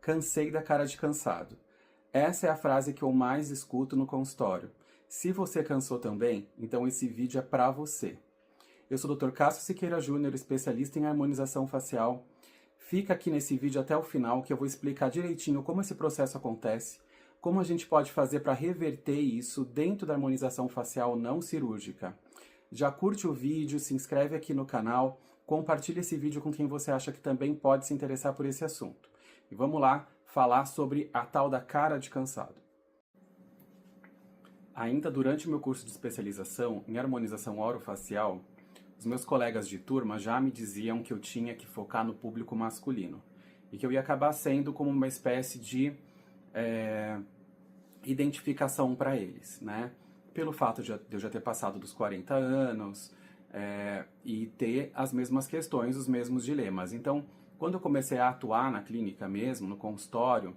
Cansei da cara de cansado. Essa é a frase que eu mais escuto no consultório. Se você cansou também, então esse vídeo é para você. Eu sou o Dr. Cássio Siqueira Júnior, especialista em harmonização facial. Fica aqui nesse vídeo até o final que eu vou explicar direitinho como esse processo acontece, como a gente pode fazer para reverter isso dentro da harmonização facial não cirúrgica. Já curte o vídeo, se inscreve aqui no canal, compartilha esse vídeo com quem você acha que também pode se interessar por esse assunto. E vamos lá falar sobre a tal da cara de cansado. Ainda durante o meu curso de especialização em harmonização orofacial, os meus colegas de turma já me diziam que eu tinha que focar no público masculino e que eu ia acabar sendo como uma espécie de identificação para eles, né? Pelo fato de eu já ter passado dos 40 anos e ter as mesmas questões, os mesmos dilemas. Então, quando eu comecei a atuar na clínica mesmo, no consultório,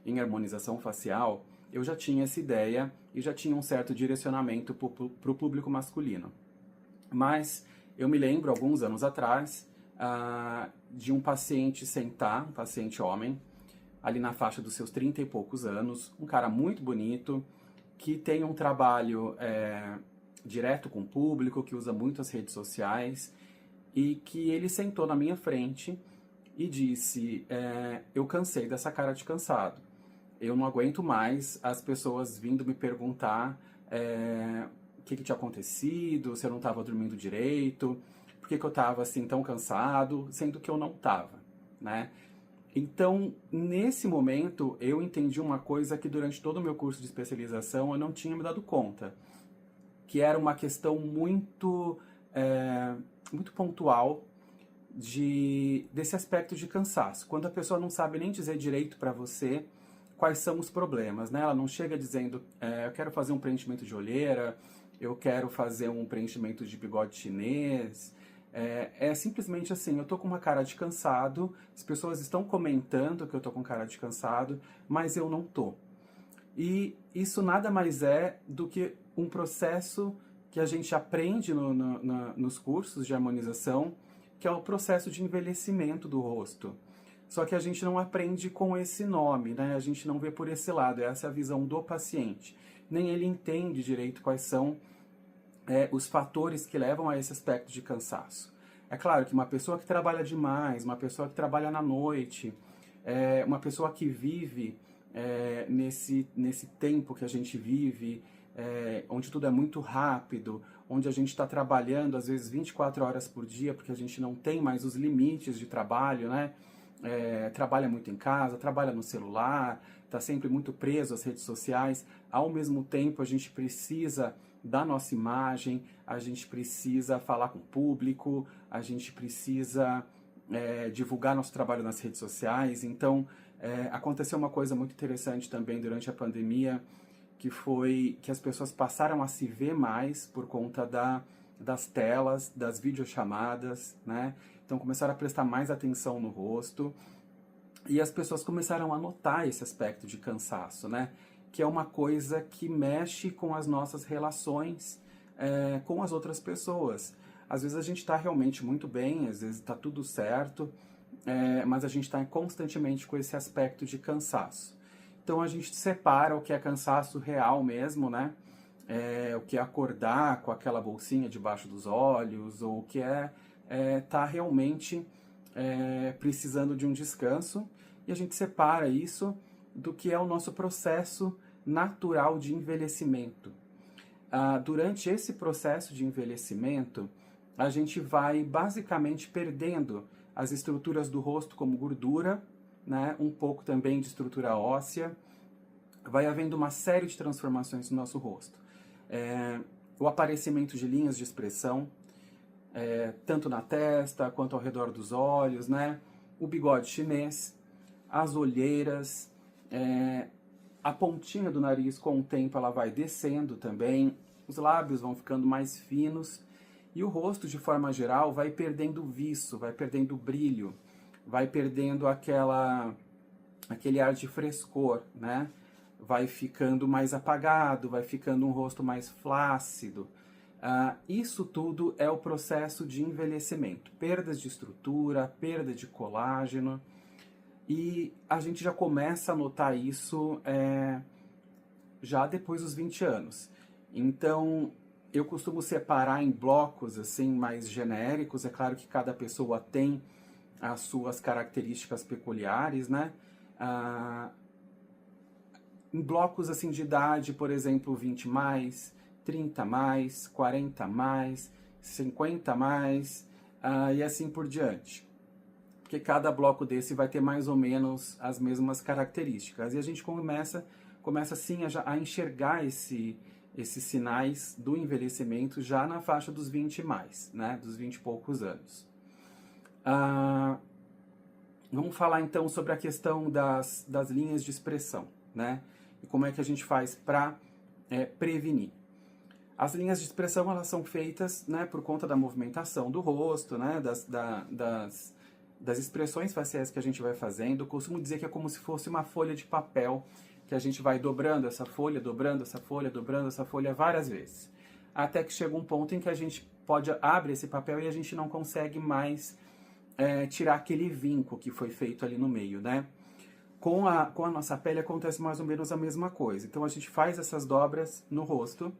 em harmonização facial, eu já tinha essa ideia e já tinha um certo direcionamento para o público masculino. Mas eu me lembro, alguns anos atrás, de um paciente sentar, um paciente homem, ali na faixa dos seus 30 e poucos anos, um cara muito bonito, que tem um trabalho direto com o público, que usa muito as redes sociais, e que ele sentou na minha frente e disse, eu cansei dessa cara de cansado. Eu não aguento mais as pessoas vindo me perguntar o que tinha acontecido, se eu não estava dormindo direito, por que eu estava assim tão cansado, sendo que eu não estava, né? Então, nesse momento, eu entendi uma coisa que durante todo o meu curso de especialização eu não tinha me dado conta, que era uma questão muito pontual desse aspecto de cansaço. Quando a pessoa não sabe nem dizer direito para você quais são os problemas, né? Ela não chega dizendo, eu quero fazer um preenchimento de olheira, eu quero fazer um preenchimento de bigode chinês. É simplesmente assim, eu tô com uma cara de cansado, as pessoas estão comentando que eu tô com cara de cansado, mas eu não tô. E isso nada mais é do que um processo que a gente aprende nos cursos de harmonização, que é o processo de envelhecimento do rosto. Só que a gente não aprende com esse nome, né? A gente não vê por esse lado, essa é a visão do paciente. Nem ele entende direito quais são os fatores que levam a esse aspecto de cansaço. É claro que uma pessoa que trabalha demais, uma pessoa que trabalha na noite, uma pessoa que vive nesse tempo que a gente vive, onde tudo é muito rápido, onde a gente está trabalhando às vezes 24 horas por dia, porque a gente não tem mais os limites de trabalho, né? Trabalha muito em casa, trabalha no celular, está sempre muito preso às redes sociais. Ao mesmo tempo, a gente precisa da nossa imagem, a gente precisa falar com o público, a gente precisa divulgar nosso trabalho nas redes sociais. Então, aconteceu uma coisa muito interessante também durante a pandemia, que foi que as pessoas passaram a se ver mais por conta das telas, das videochamadas, né? Então começaram a prestar mais atenção no rosto e as pessoas começaram a notar esse aspecto de cansaço, né? Que é uma coisa que mexe com as nossas relações com as outras pessoas. Às vezes a gente está realmente muito bem, às vezes está tudo certo, mas a gente está constantemente com esse aspecto de cansaço. Então a gente separa o que é cansaço real mesmo, né? O que é acordar com aquela bolsinha debaixo dos olhos, ou o que tá realmente precisando de um descanso, e a gente separa isso do que é o nosso processo natural de envelhecimento. Durante esse processo de envelhecimento, a gente vai basicamente perdendo as estruturas do rosto como gordura, né, um pouco também de estrutura óssea, vai havendo uma série de transformações no nosso rosto. O aparecimento de linhas de expressão, tanto na testa quanto ao redor dos olhos, né, o bigode chinês, as olheiras, a pontinha do nariz com o tempo ela vai descendo também, os lábios vão ficando mais finos e o rosto de forma geral vai perdendo viço, vai perdendo brilho, vai perdendo aquele ar de frescor, né? Vai ficando mais apagado, vai ficando um rosto mais flácido. Isso tudo é o processo de envelhecimento. Perdas de estrutura, perda de colágeno. E a gente já começa a notar isso já depois dos 20 anos. Então, eu costumo separar em blocos assim mais genéricos. É claro que cada pessoa tem as suas características peculiares, né? Em blocos assim de idade, por exemplo, 20 mais, 30 mais, 40 mais, 50 mais, e assim por diante. Porque cada bloco desse vai ter mais ou menos as mesmas características. E a gente começa assim a enxergar esses sinais do envelhecimento já na faixa dos 20 mais, né? Dos 20 e poucos anos. Vamos falar então sobre a questão das linhas de expressão, né? E como é que a gente faz para prevenir. As linhas de expressão, elas são feitas, né, por conta da movimentação do rosto, né, das expressões faciais que a gente vai fazendo. Eu costumo dizer que é como se fosse uma folha de papel, que a gente vai dobrando essa folha, dobrando essa folha, dobrando essa folha várias vezes. Até que chega um ponto em que a gente abre esse papel e a gente não consegue mais tirar aquele vinco que foi feito ali no meio, né? Com a nossa pele acontece mais ou menos a mesma coisa. Então a gente faz essas dobras no rosto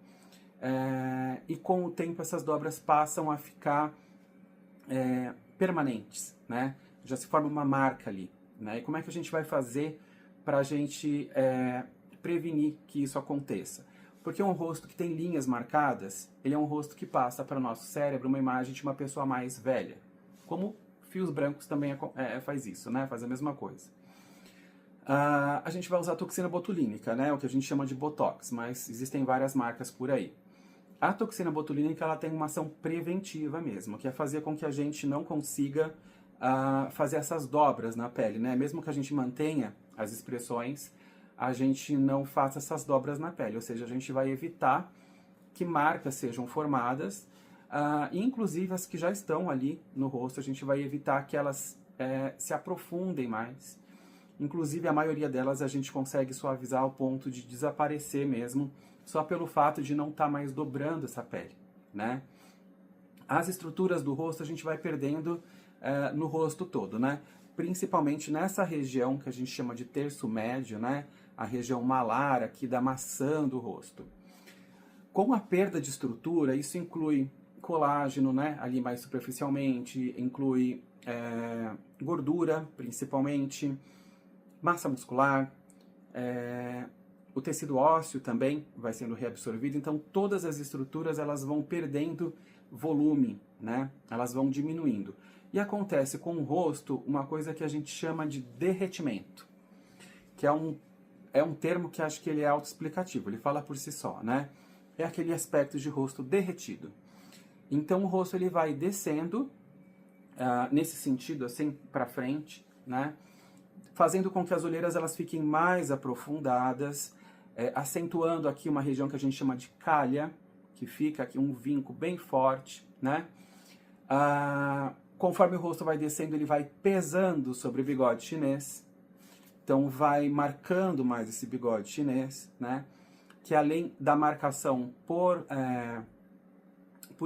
e com o tempo essas dobras passam a ficar permanentes, né? Já se forma uma marca ali, né? E como é que a gente vai fazer para a gente prevenir que isso aconteça? Porque um rosto que tem linhas marcadas, ele é um rosto que passa para o nosso cérebro uma imagem de uma pessoa mais velha. Como fios brancos também faz isso, né? Faz a mesma coisa. A gente vai usar toxina botulínica, né? O que a gente chama de Botox, mas existem várias marcas por aí. A toxina botulínica, ela tem uma ação preventiva mesmo, que é fazer com que a gente não consiga fazer essas dobras na pele, né? Mesmo que a gente mantenha as expressões, a gente não faça essas dobras na pele, ou seja, a gente vai evitar que marcas sejam formadas, inclusive as que já estão ali no rosto, a gente vai evitar que elas se aprofundem mais. Inclusive, a maioria delas a gente consegue suavizar ao ponto de desaparecer mesmo, só pelo fato de não estar mais dobrando essa pele, né? As estruturas do rosto a gente vai perdendo no rosto todo, né? Principalmente nessa região que a gente chama de terço médio, né? A região malar aqui da maçã do rosto. Com a perda de estrutura, isso inclui colágeno, né? Ali mais superficialmente, inclui gordura, principalmente, massa muscular, o tecido ósseo também vai sendo reabsorvido, então todas as estruturas elas vão perdendo volume, né? Elas vão diminuindo. E acontece com o rosto uma coisa que a gente chama de derretimento, que é um termo que acho que ele é autoexplicativo, ele fala por si só, né? É aquele aspecto de rosto derretido. Então o rosto ele vai descendo nesse sentido assim para frente, né? Fazendo com que as olheiras elas fiquem mais aprofundadas, acentuando aqui uma região que a gente chama de calha, que fica aqui um vinco bem forte, né? Conforme o rosto vai descendo, ele vai pesando sobre o bigode chinês, então vai marcando mais esse bigode chinês, né? Que além da marcação por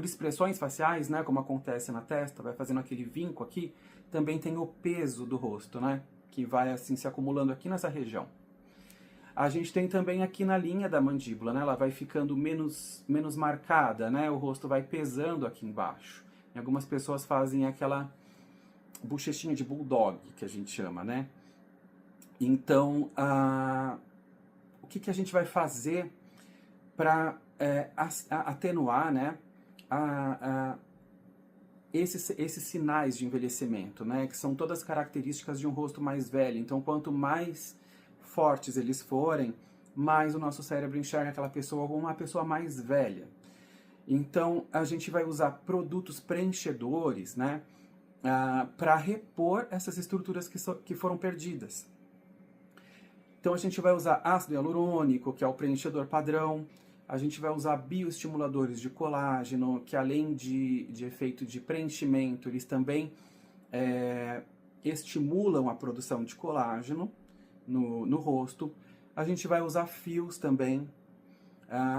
expressões faciais, né? Como acontece na testa, vai fazendo aquele vinco aqui, também tem o peso do rosto, né? Que vai assim se acumulando aqui nessa região. A gente tem também aqui na linha da mandíbula, né? Ela vai ficando menos marcada, né? O rosto vai pesando aqui embaixo. E algumas pessoas fazem aquela bochechinha de bulldog, que a gente chama, né? Então, o que a gente vai fazer para atenuar, né? Esses sinais de envelhecimento, né, que são todas características de um rosto mais velho. Então, quanto mais fortes eles forem, mais o nosso cérebro enxerga aquela pessoa como uma pessoa mais velha. Então, a gente vai usar produtos preenchedores, né, para repor essas estruturas que foram perdidas. Então, a gente vai usar ácido hialurônico, que é o preenchedor padrão. A gente vai usar bioestimuladores de colágeno, que além de efeito de preenchimento, eles também estimulam a produção de colágeno no rosto. A gente vai usar fios também.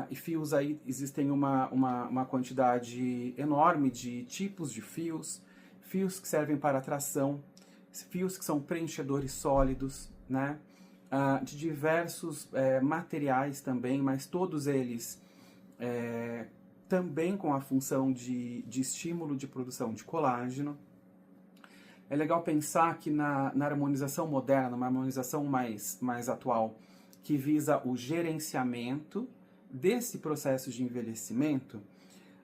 E fios aí, existem uma quantidade enorme de tipos de fios. Fios que servem para tração, fios que são preenchedores sólidos, né? De diversos materiais também, mas todos eles também com a função de estímulo de produção de colágeno. É legal pensar que na harmonização moderna, numa harmonização mais atual, que visa o gerenciamento desse processo de envelhecimento,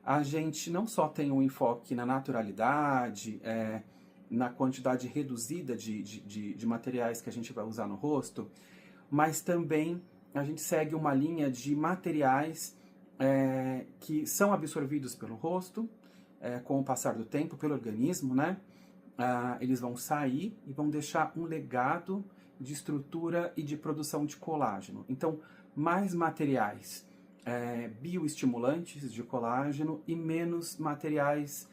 a gente não só tem um enfoque na naturalidade, na quantidade reduzida de materiais que a gente vai usar no rosto, mas também a gente segue uma linha de materiais que são absorvidos pelo rosto com o passar do tempo, pelo organismo, né? Eles vão sair e vão deixar um legado de estrutura e de produção de colágeno. Então, mais materiais bioestimulantes de colágeno e menos materiais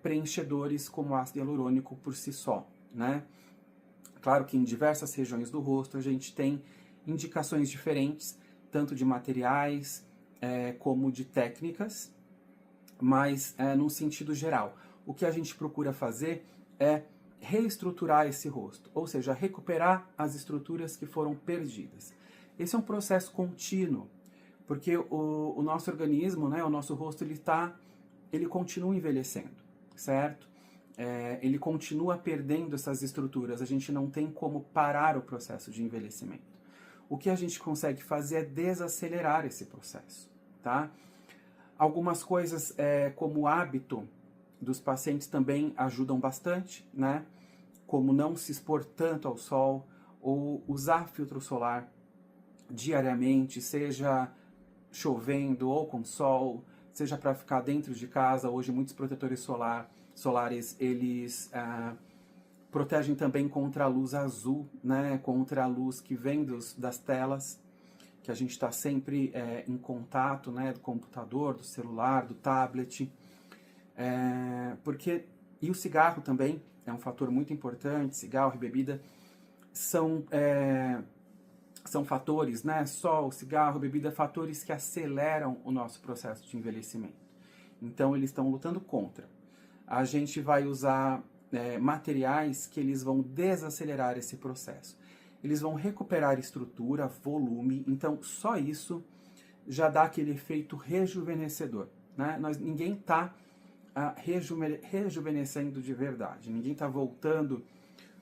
preenchedores como ácido hialurônico por si só, né? Claro que em diversas regiões do rosto a gente tem indicações diferentes, tanto de materiais como de técnicas, mas num sentido geral. O que a gente procura fazer é reestruturar esse rosto, ou seja, recuperar as estruturas que foram perdidas. Esse é um processo contínuo, porque o nosso organismo, né, o nosso rosto, ele continua envelhecendo, certo? Ele continua perdendo essas estruturas, a gente não tem como parar o processo de envelhecimento. O que a gente consegue fazer é desacelerar esse processo, tá? Algumas coisas como o hábito dos pacientes também ajudam bastante, né? Como não se expor tanto ao sol, ou usar filtro solar diariamente, seja chovendo ou com sol, seja para ficar dentro de casa. Hoje muitos protetores solares, eles protegem também contra a luz azul, né? Contra a luz que vem das telas, que a gente está sempre em contato, né? Do computador, do celular, do tablet. E o cigarro também é um fator muito importante. Cigarro e bebida são fatores, né? Sol, cigarro, bebida, fatores que aceleram o nosso processo de envelhecimento. Então, eles estão lutando contra. A gente vai usar materiais que eles vão desacelerar esse processo. Eles vão recuperar estrutura, volume. Então, só isso já dá aquele efeito rejuvenescedor, né? Ninguém está rejuvenescendo de verdade. Ninguém está voltando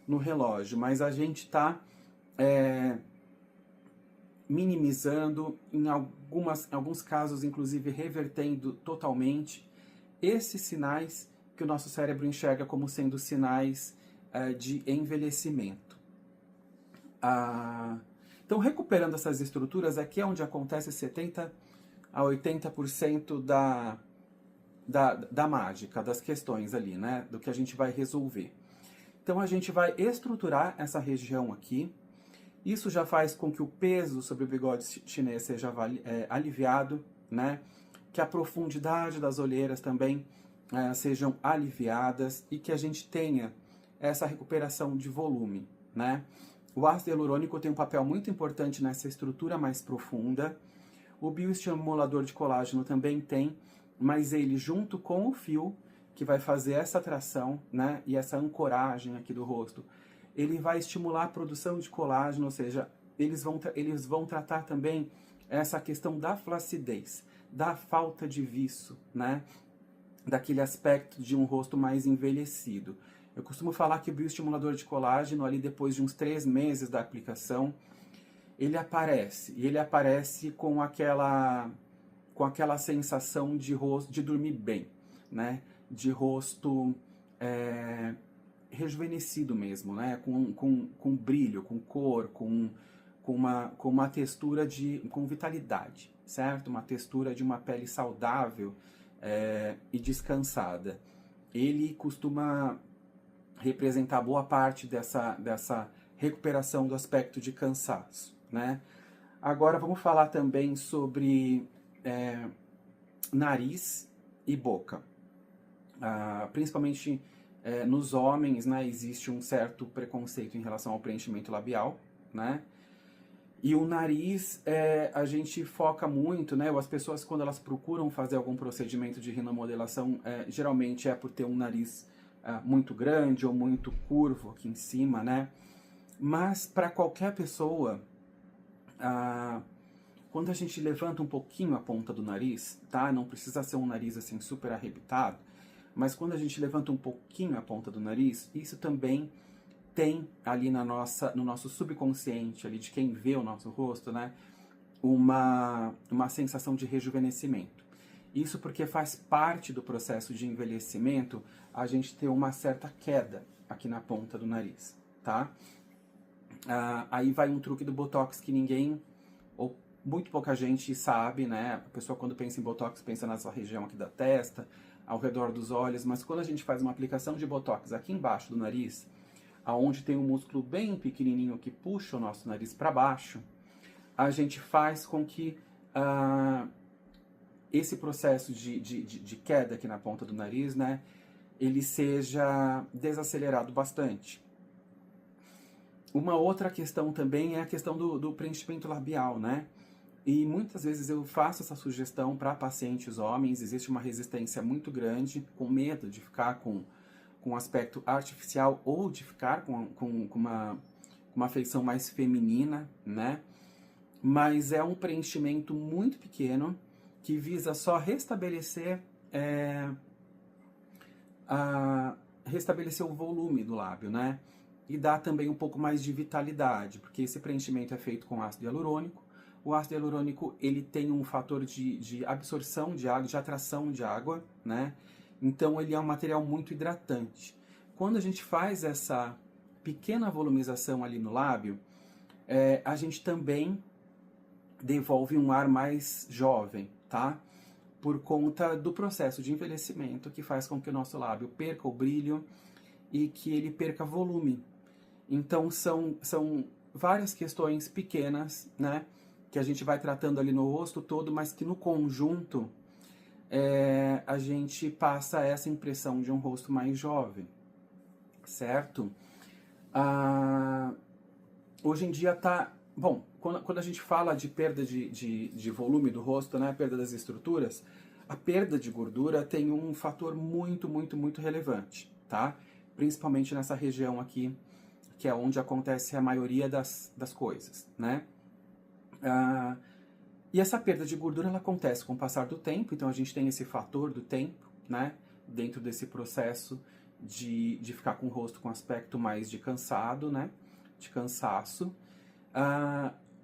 no relógio, mas a gente está minimizando, em alguns casos, inclusive, revertendo totalmente esses sinais que o nosso cérebro enxerga como sendo sinais de envelhecimento. Então, recuperando essas estruturas, aqui é onde acontece 70% a 80% da mágica, das questões ali, né? Do que a gente vai resolver. Então, a gente vai estruturar essa região aqui. Isso já faz com que o peso sobre o bigode chinês seja aliviado, né? Que a profundidade das olheiras também sejam aliviadas e que a gente tenha essa recuperação de volume, né? O ácido hialurônico tem um papel muito importante nessa estrutura mais profunda. O bioestimulador de colágeno também tem, mas ele, junto com o fio, que vai fazer essa atração, né, e essa ancoragem aqui do rosto, ele vai estimular a produção de colágeno, ou seja, eles vão tratar também essa questão da flacidez, da falta de viço, né, daquele aspecto de um rosto mais envelhecido. Eu costumo falar que o bioestimulador de colágeno, ali depois de uns 3 meses da aplicação, ele aparece com aquela sensação de rosto, de dormir bem, né? De rosto rejuvenescido mesmo, né? Com brilho, com cor, com uma textura com vitalidade, certo? Uma textura de uma pele saudável e descansada. Ele costuma representar boa parte dessa recuperação do aspecto de cansaço, né? Agora vamos falar também sobre nariz e boca. Principalmente nos homens, né, existe um certo preconceito em relação ao preenchimento labial, né? E o nariz, a gente foca muito, né? As pessoas, quando elas procuram fazer algum procedimento de rinomodelação, geralmente é por ter um nariz muito grande ou muito curvo aqui em cima, né? Mas para qualquer pessoa, quando a gente levanta um pouquinho a ponta do nariz, tá? Não precisa ser um nariz assim super arrebitado, mas quando a gente levanta um pouquinho a ponta do nariz, isso também tem ali no nosso subconsciente, ali de quem vê o nosso rosto, né? Uma sensação de rejuvenescimento. Isso porque faz parte do processo de envelhecimento a gente ter uma certa queda aqui na ponta do nariz, tá? Aí vai um truque do Botox que ninguém, ou muito pouca gente sabe, né? A pessoa quando pensa em Botox pensa nessa região aqui da testa, ao redor dos olhos, mas quando a gente faz uma aplicação de Botox aqui embaixo do nariz, aonde tem um músculo bem pequenininho que puxa o nosso nariz para baixo, a gente faz com que esse processo de queda aqui na ponta do nariz, né, ele seja desacelerado bastante. Uma outra questão também é a questão do preenchimento labial, né? E muitas vezes eu faço essa sugestão para pacientes homens, existe uma resistência muito grande, com medo de ficar com um aspecto artificial ou de ficar com uma feição mais feminina, né? Mas é um preenchimento muito pequeno que visa só restabelecer restabelecer o volume do lábio, né? E dá também um pouco mais de vitalidade, porque esse preenchimento é feito com ácido hialurônico. O ácido hialurônico, ele tem um fator de absorção de água, de atração de água, né? Então ele é um material muito hidratante. Quando a gente faz essa pequena volumização ali no lábio, a gente também devolve um ar mais jovem, tá? Por conta do processo de envelhecimento que faz com que o nosso lábio perca o brilho e que ele perca volume. Então são várias questões pequenas, né? Que a gente vai tratando ali no rosto todo, mas que no conjunto a gente passa essa impressão de um rosto mais jovem, certo? Hoje em dia tá... Bom, quando a gente fala de perda de volume do rosto, né, perda das estruturas, a perda de gordura tem um fator muito, muito, muito relevante, tá? Principalmente nessa região aqui, que é onde acontece a maioria das coisas, né? E essa perda de gordura, ela acontece com o passar do tempo, então a gente tem esse fator do tempo, né? Dentro desse processo de ficar com o rosto com aspecto mais de cansado, né? De cansaço.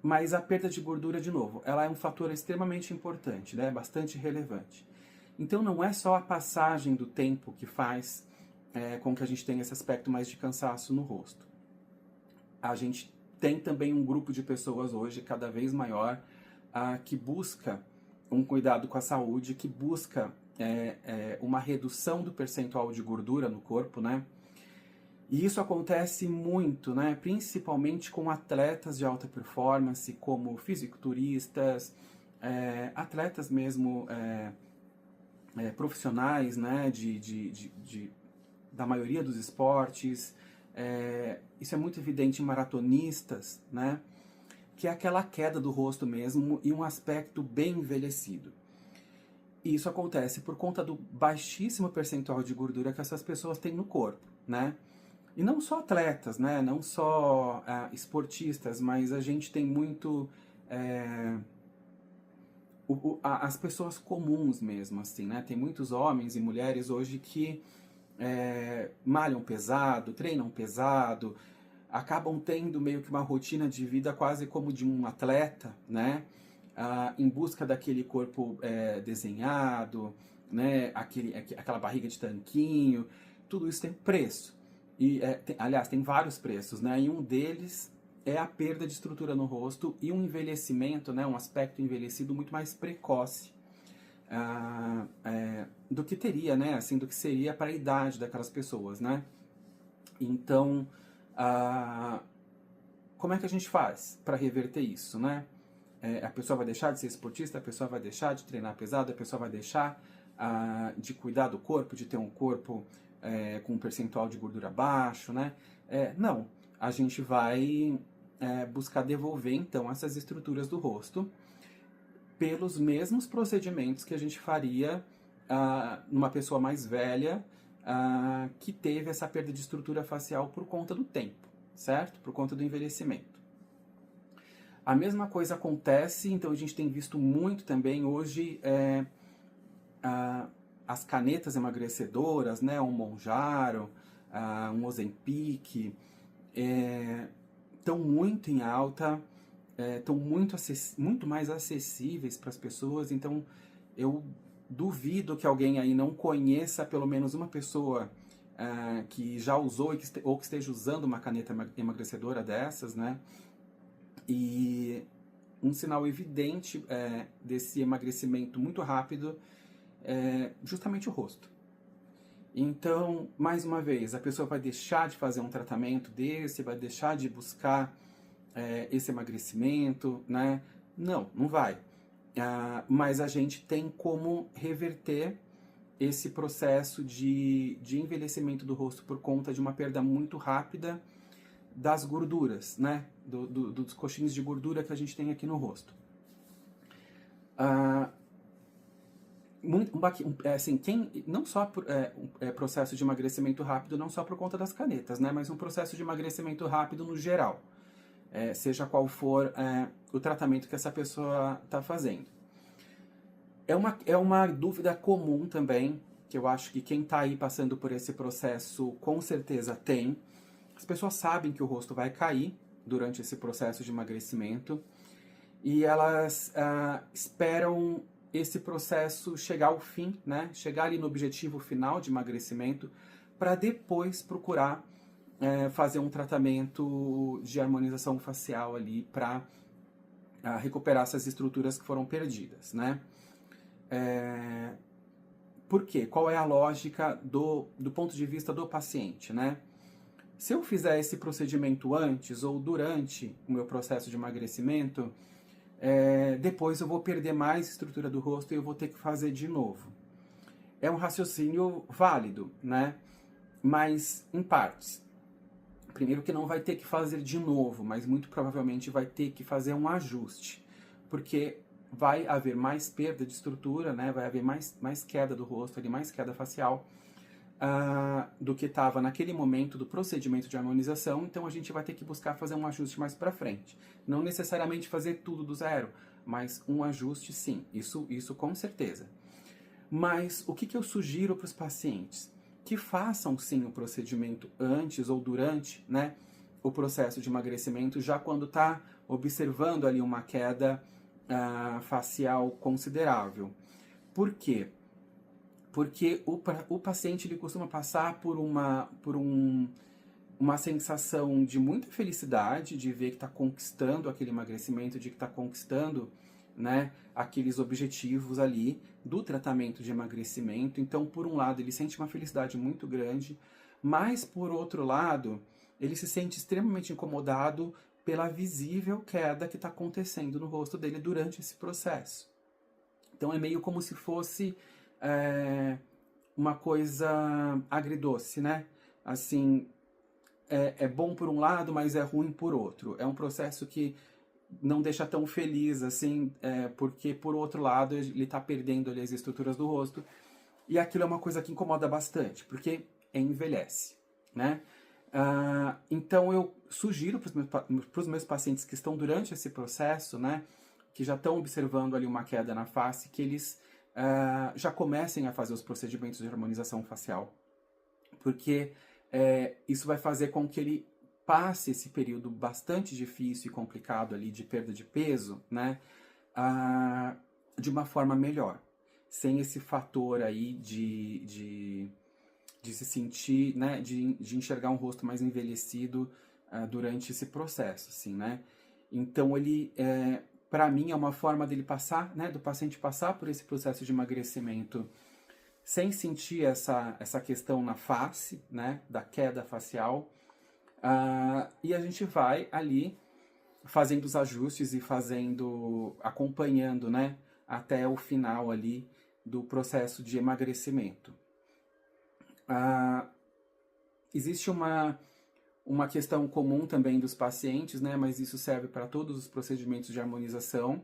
Mas a perda de gordura, de novo, ela é um fator extremamente importante, né? Bastante relevante. Então não é só a passagem do tempo que faz com que a gente tenha esse aspecto mais de cansaço no rosto. A gente tem também um grupo de pessoas hoje cada vez maior que busca um cuidado com a saúde, que busca uma redução do percentual de gordura no corpo, né? E isso acontece muito, né? Principalmente com atletas de alta performance, como fisiculturistas, atletas mesmo profissionais, né? Da maioria dos esportes. Isso é muito evidente em maratonistas, né? Que é aquela queda do rosto mesmo e um aspecto bem envelhecido. E isso acontece por conta do baixíssimo percentual de gordura que essas pessoas têm no corpo, né? E não só atletas, né? Não só esportistas, mas a gente tem muito as pessoas comuns mesmo, assim, né? Tem muitos homens e mulheres hoje que malham pesado, treinam pesado, acabam tendo meio que uma rotina de vida quase como de um atleta, né? Em busca daquele corpo desenhado, né? Aquela barriga de tanquinho, tudo isso tem preço. E, aliás, tem vários preços, né? E um deles é a perda de estrutura no rosto e um envelhecimento, né? Um aspecto envelhecido muito mais precoce do que teria, né? Assim, do que seria para a idade daquelas pessoas, né? Então, como é que a gente faz para reverter isso, né? A pessoa vai deixar de ser esportista, a pessoa vai deixar de treinar pesado, a pessoa vai deixar de cuidar do corpo, de ter um corpo com um percentual de gordura baixo, né? Não, a gente vai buscar devolver, então, essas estruturas do rosto pelos mesmos procedimentos que a gente faria numa pessoa mais velha, que teve essa perda de estrutura facial por conta do tempo, certo? Por conta do envelhecimento. A mesma coisa acontece, então a gente tem visto muito também hoje as canetas emagrecedoras, né? Um Mounjaro, um Ozempic, estão muito em alta, estão muito mais acessíveis para as pessoas, então eu duvido que alguém aí não conheça pelo menos uma pessoa que já usou ou que esteja usando uma caneta emagrecedora dessas, né? E um sinal evidente desse emagrecimento muito rápido é justamente o rosto. Então, mais uma vez, a pessoa vai deixar de fazer um tratamento desse, vai deixar de buscar esse emagrecimento, né? Não, não vai. Mas a gente tem como reverter esse processo de envelhecimento do rosto por conta de uma perda muito rápida das gorduras, né? Dos coxinhos de gordura que a gente tem aqui no rosto. Assim, não só processo de emagrecimento rápido, não só por conta das canetas, né? Mas um processo de emagrecimento rápido no geral. Seja qual for o tratamento que essa pessoa está fazendo. É uma dúvida comum também, que eu acho que quem está aí passando por esse processo com certeza tem. As pessoas sabem que o rosto vai cair durante esse processo de emagrecimento e elas esperam esse processo chegar ao fim, né? Chegar ali no objetivo final de emagrecimento para depois procurar fazer um tratamento de harmonização facial ali para recuperar essas estruturas que foram perdidas, né? Por quê? Qual é a lógica do ponto de vista do paciente, né? Se eu fizer esse procedimento antes ou durante o meu processo de emagrecimento, depois eu vou perder mais estrutura do rosto e eu vou ter que fazer de novo. É um raciocínio válido, né? Mas em partes. Primeiro que não vai ter que fazer de novo, mas muito provavelmente vai ter que fazer um ajuste, porque vai haver mais perda de estrutura, né? Vai haver mais queda do rosto, mais queda facial do que estava naquele momento do procedimento de harmonização, então a gente vai ter que buscar fazer um ajuste mais para frente. Não necessariamente fazer tudo do zero, mas um ajuste sim, isso com certeza. Mas o que eu sugiro para os pacientes? Que façam sim o procedimento antes ou durante, né, o processo de emagrecimento, já quando está observando ali uma queda facial considerável. Por quê? Porque o paciente ele costuma passar por uma sensação de muita felicidade, de ver que está conquistando aquele emagrecimento, de que está conquistando, né, aqueles objetivos ali do tratamento de emagrecimento. Então, por um lado, ele sente uma felicidade muito grande, mas, por outro lado, ele se sente extremamente incomodado pela visível queda que está acontecendo no rosto dele durante esse processo. Então, é meio como se fosse uma coisa agridoce, né? Assim, é bom por um lado, mas é ruim por outro. É um processo que não deixa tão feliz, assim, porque, por outro lado, ele está perdendo ali as estruturas do rosto. E aquilo é uma coisa que incomoda bastante, porque envelhece, né? Então, eu sugiro para os meus pacientes que estão durante esse processo, né, que já estão observando ali uma queda na face, que eles já comecem a fazer os procedimentos de harmonização facial. Porque isso vai fazer com que ele passe esse período bastante difícil e complicado ali de perda de peso, né, de uma forma melhor, sem esse fator aí de se sentir, né, de enxergar um rosto mais envelhecido durante esse processo, assim, né. Então ele, para mim, é uma forma dele passar, né, do paciente passar por esse processo de emagrecimento sem sentir essa questão na face, né, da queda facial. E a gente vai ali fazendo os ajustes e acompanhando, né, até o final ali do processo de emagrecimento. Existe uma questão comum também dos pacientes, né, mas isso serve para todos os procedimentos de harmonização,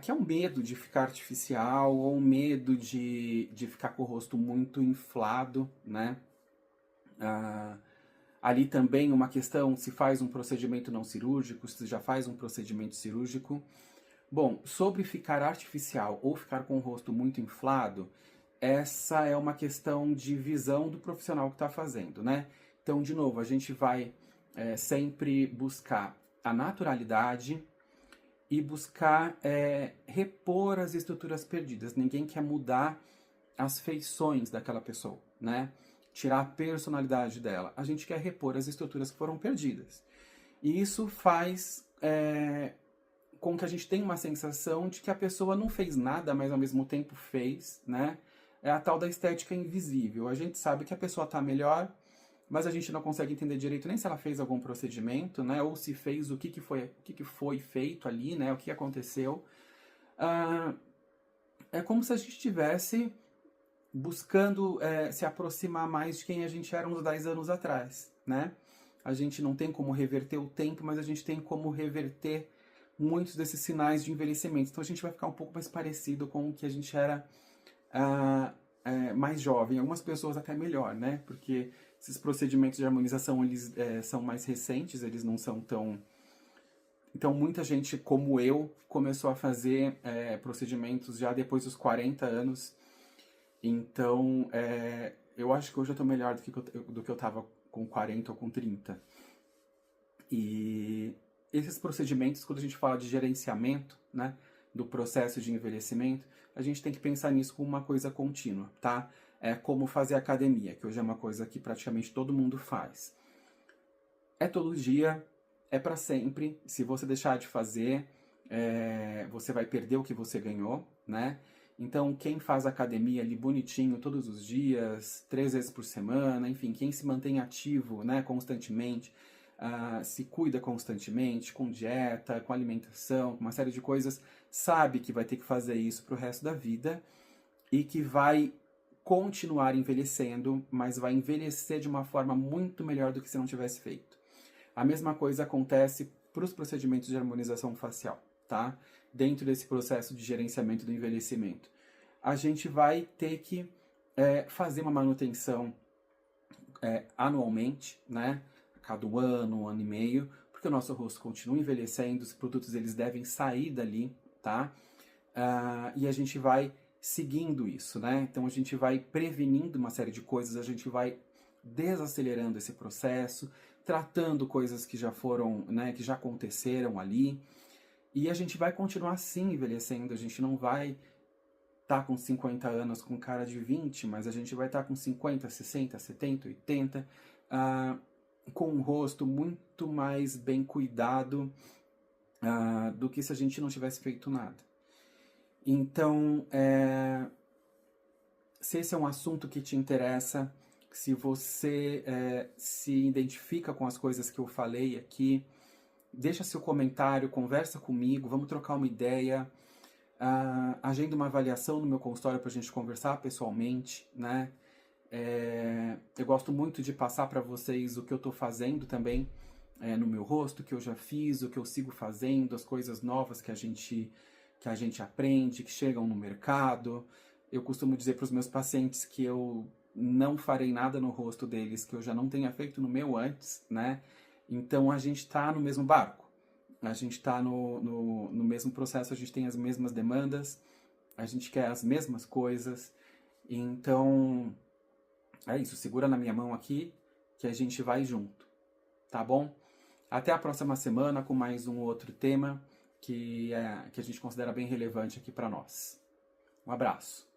que é um medo de ficar artificial ou um medo de ficar com o rosto muito inflado, né? Ali também uma questão se faz um procedimento não cirúrgico, se já faz um procedimento cirúrgico. Bom, sobre ficar artificial ou ficar com o rosto muito inflado, essa é uma questão de visão do profissional que está fazendo, né? Então, de novo, a gente vai sempre buscar a naturalidade e buscar repor as estruturas perdidas. Ninguém quer mudar as feições daquela pessoa, né? Tirar a personalidade dela. A gente quer repor as estruturas que foram perdidas. E isso faz com que a gente tenha uma sensação de que a pessoa não fez nada, mas ao mesmo tempo fez, né? É a tal da estética invisível. A gente sabe que a pessoa está melhor, mas a gente não consegue entender direito nem se ela fez algum procedimento, né? Ou se fez, o que foi feito ali, né? O que aconteceu. É como se a gente estivesse buscando se aproximar mais de quem a gente era uns 10 anos atrás, né? A gente não tem como reverter o tempo, mas a gente tem como reverter muitos desses sinais de envelhecimento. Então a gente vai ficar um pouco mais parecido com o que a gente era mais jovem. Algumas pessoas até melhor, né? Porque esses procedimentos de harmonização, eles são mais recentes, eles não são tão... Então muita gente, como eu, começou a fazer procedimentos já depois dos 40 anos. Então, eu acho que hoje eu estou melhor do que eu estava com 40 ou com 30. E esses procedimentos, quando a gente fala de gerenciamento, né, do processo de envelhecimento, a gente tem que pensar nisso como uma coisa contínua, tá? É como fazer academia, que hoje é uma coisa que praticamente todo mundo faz. É todo dia, é para sempre. Se você deixar de fazer, você vai perder o que você ganhou, né? Então, quem faz academia ali bonitinho todos os dias, 3 vezes por semana, enfim, quem se mantém ativo, né, constantemente, se cuida constantemente, com dieta, com alimentação, com uma série de coisas, sabe que vai ter que fazer isso pro resto da vida e que vai continuar envelhecendo, mas vai envelhecer de uma forma muito melhor do que se não tivesse feito. A mesma coisa acontece para os procedimentos de harmonização facial, tá? Dentro desse processo de gerenciamento do envelhecimento. A gente vai ter que fazer uma manutenção anualmente, né? A cada um ano e meio, porque o nosso rosto continua envelhecendo, os produtos eles devem sair dali, tá? E a gente vai seguindo isso, né? Então a gente vai prevenindo uma série de coisas, a gente vai desacelerando esse processo, tratando coisas que já foram, né, que já aconteceram ali. E a gente vai continuar assim envelhecendo, a gente não vai estar com 50 anos com cara de 20, mas a gente vai estar com 50, 60, 70, 80, com um rosto muito mais bem cuidado do que se a gente não tivesse feito nada. Então, se esse é um assunto que te interessa, se você se identifica com as coisas que eu falei aqui, deixa seu comentário, conversa comigo, vamos trocar uma ideia, agenda uma avaliação no meu consultório para a gente conversar pessoalmente, né? Eu gosto muito de passar para vocês o que eu estou fazendo também no meu rosto, o que eu já fiz, o que eu sigo fazendo, as coisas novas que a gente aprende, que chegam no mercado. Eu costumo dizer para os meus pacientes que eu não farei nada no rosto deles que eu já não tenha feito no meu antes, né? Então a gente está no mesmo barco, a gente está no mesmo processo, a gente tem as mesmas demandas, a gente quer as mesmas coisas. Então é isso, segura na minha mão aqui que a gente vai junto, tá bom? Até a próxima semana com mais um outro tema que a gente considera bem relevante aqui para nós. Um abraço.